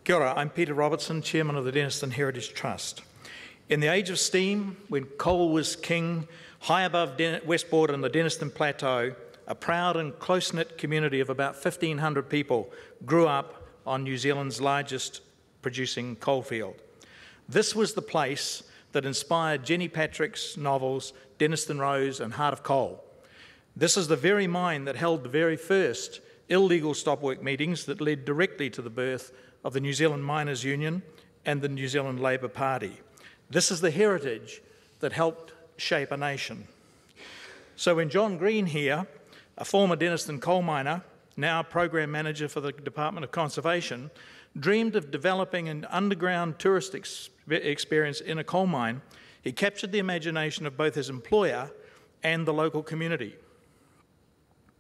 Kia ora, I'm Peter Robertson, Chairman of the Denniston Heritage Trust. In the age of steam, when coal was king, high above Westport and the Denniston Plateau, a proud and close-knit community of about 1,500 people grew up on New Zealand's largest producing coalfield. This was the place that inspired Jenny Patrick's novels Denniston Rose and Heart of Coal. This is the very mine that held the very first illegal stop-work meetings that led directly to the birth of the New Zealand Miners' Union and the New Zealand Labour Party. This is the heritage that helped shape a nation. So when John Green here, a former Denniston coal miner, now program manager for the Department of Conservation, dreamed of developing an underground tourist experience in a coal mine, he captured the imagination of both his employer and the local community.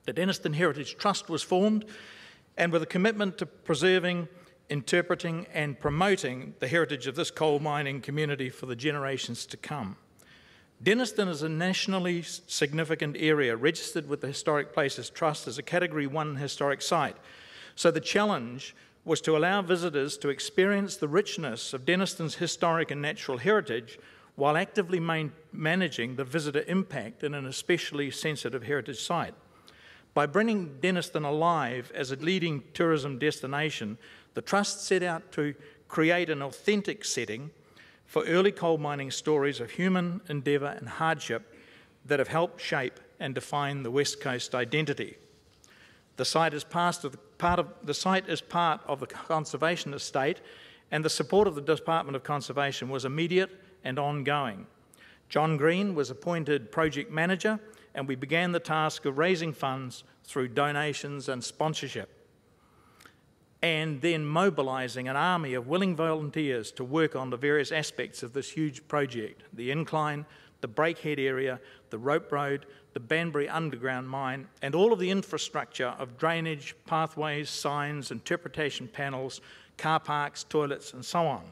The Denniston Heritage Trust was formed, and with a commitment to preserving, interpreting and promoting the heritage of this coal mining community for the generations to come. Denniston is a nationally significant area registered with the Historic Places Trust as a Category 1 historic site. So the challenge was to allow visitors to experience the richness of Denniston's historic and natural heritage while actively managing the visitor impact in an especially sensitive heritage site. By bringing Denniston alive as a leading tourism destination, the Trust set out to create an authentic setting for early coal mining stories of human endeavour and hardship that have helped shape and define the West Coast identity. The site is part of the conservation estate, and the support of the Department of Conservation was immediate and ongoing. John Green was appointed project manager, and we began the task of raising funds through donations and sponsorship, and then mobilising an army of willing volunteers to work on the various aspects of this huge project: the incline, the breakhead area, the rope road, the Banbury underground mine, and all of the infrastructure of drainage, pathways, signs, interpretation panels, car parks, toilets, and so on.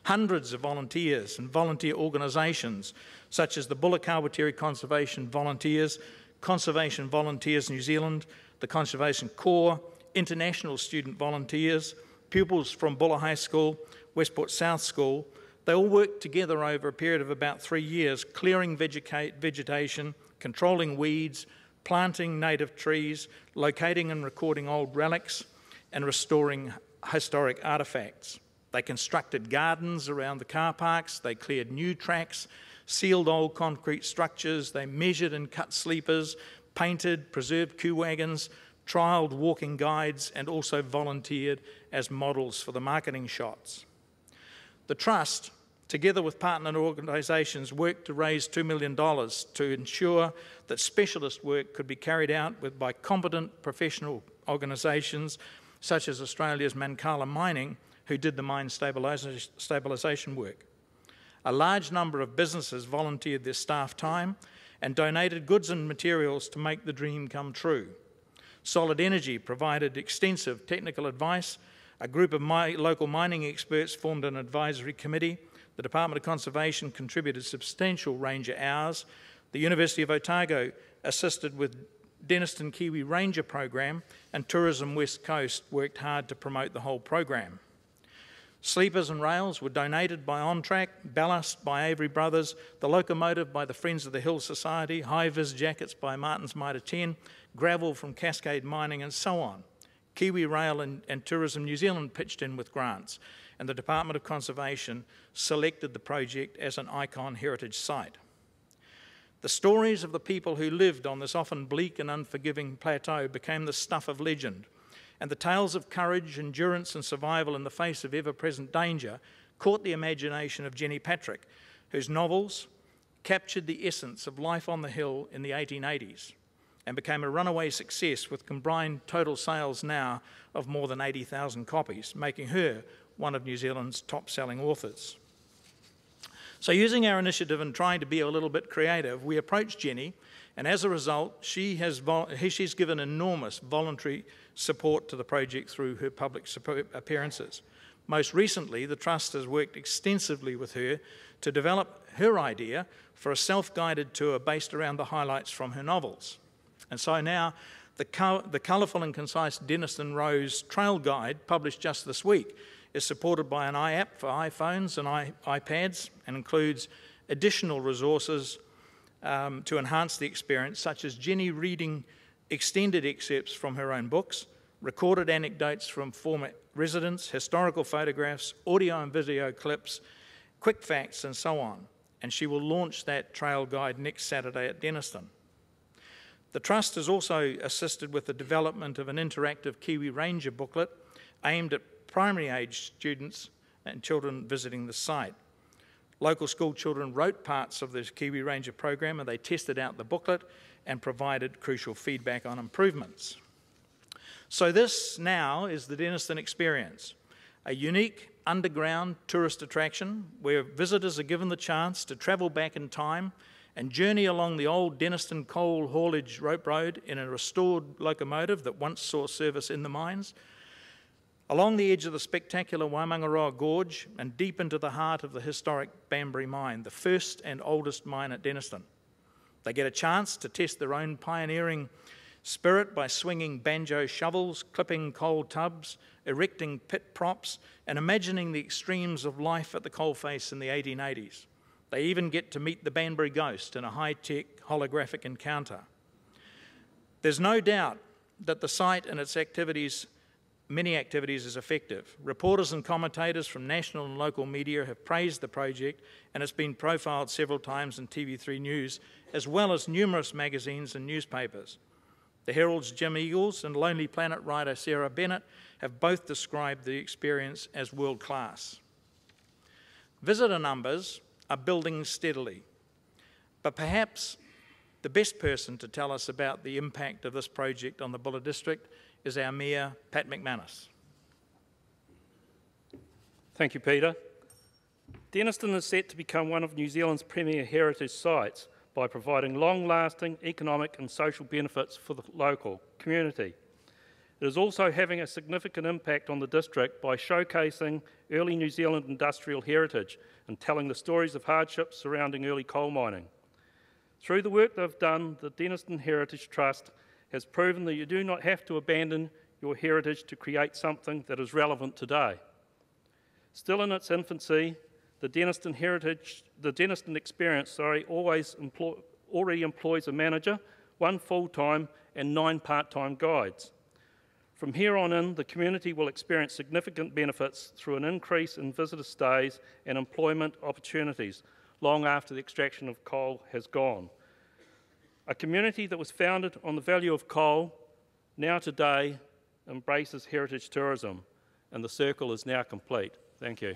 Hundreds of volunteers and volunteer organisations, such as the Bulakawatiri Conservation Volunteers, Conservation Volunteers New Zealand, the Conservation Corps, international student volunteers, pupils from Bulla High School, Westport South School, they all worked together over a period of about 3 years, clearing vegetation, controlling weeds, planting native trees, locating and recording old relics, and restoring historic artefacts. They constructed gardens around the car parks, they cleared new tracks, sealed old concrete structures, they measured and cut sleepers, painted, preserved queue wagons, trialled walking guides, and also volunteered as models for the marketing shots. The Trust, together with partner organisations, worked to raise $2 million to ensure that specialist work could be carried out by competent professional organisations such as Australia's Mancala Mining, who did the mine stabilisation work. A large number of businesses volunteered their staff time and donated goods and materials to make the dream come true. Solid Energy provided extensive technical advice. A group of local mining experts formed an advisory committee. The Department of Conservation contributed substantial ranger hours. The University of Otago assisted with Denniston Kiwi Ranger program, and Tourism West Coast worked hard to promote the whole program. Sleepers and rails were donated by OnTrack, ballast by Avery Brothers, the locomotive by the Friends of the Hill Society, high-vis jackets by Martin's Mitre 10, gravel from Cascade Mining, and so on. Kiwi Rail and Tourism New Zealand pitched in with grants, and the Department of Conservation selected the project as an icon heritage site. The stories of the people who lived on this often bleak and unforgiving plateau became the stuff of legend, and the tales of courage, endurance and survival in the face of ever-present danger caught the imagination of Jenny Patrick, whose novels captured the essence of life on the hill in the 1880s and became a runaway success with combined total sales now of more than 80,000 copies, making her one of New Zealand's top-selling authors. So using our initiative and trying to be a little bit creative, we approached Jenny, and as a result, she's given enormous voluntary support to the project through her public appearances. Most recently, the Trust has worked extensively with her to develop her idea for a self-guided tour based around the highlights from her novels. And so now The colourful and concise Denniston Rose Trail Guide, published just this week, is supported by an iApp for iPhones and iPads and includes additional resources to enhance the experience, such as Jenny reading extended excerpts from her own books, recorded anecdotes from former residents, historical photographs, audio and video clips, quick facts, and so on. And she will launch that trail guide next Saturday at Denniston. The Trust has also assisted with the development of an interactive Kiwi Ranger booklet aimed at primary age students and children visiting the site. Local school children wrote parts of the Kiwi Ranger program and they tested out the booklet and provided crucial feedback on improvements. So this now is the Denniston Experience, a unique underground tourist attraction where visitors are given the chance to travel back in time and journey along the old Denniston coal haulage rope road in a restored locomotive that once saw service in the mines, along the edge of the spectacular Waimangaroa Gorge and deep into the heart of the historic Banbury mine, the first and oldest mine at Denniston. They get a chance to test their own pioneering spirit by swinging banjo shovels, clipping coal tubs, erecting pit props, and imagining the extremes of life at the coalface in the 1880s. They even get to meet the Banbury Ghost in a high-tech holographic encounter. There's no doubt that the site and its activities, many activities, is effective. Reporters and commentators from national and local media have praised the project, and it's been profiled several times in TV3 News, as well as numerous magazines and newspapers. The Herald's Jim Eagles and Lonely Planet writer Sarah Bennett have both described the experience as world-class. Visitor numbers are building steadily, but perhaps the best person to tell us about the impact of this project on the Buller District is our Mayor, Pat McManus. Thank you, Peter. Denniston is set to become one of New Zealand's premier heritage sites by providing long-lasting economic and social benefits for the local community. It is also having a significant impact on the district by showcasing early New Zealand industrial heritage and telling the stories of hardships surrounding early coal mining. Through the work they've done, the Denniston Heritage Trust has proven that you do not have to abandon your heritage to create something that is relevant today. Still in its infancy, the Denniston Experience already employs a manager, 1 full-time and 9 part-time guides. From here on in, the community will experience significant benefits through an increase in visitor stays and employment opportunities long after the extraction of coal has gone. A community that was founded on the value of coal, now today embraces heritage tourism, and the circle is now complete. Thank you.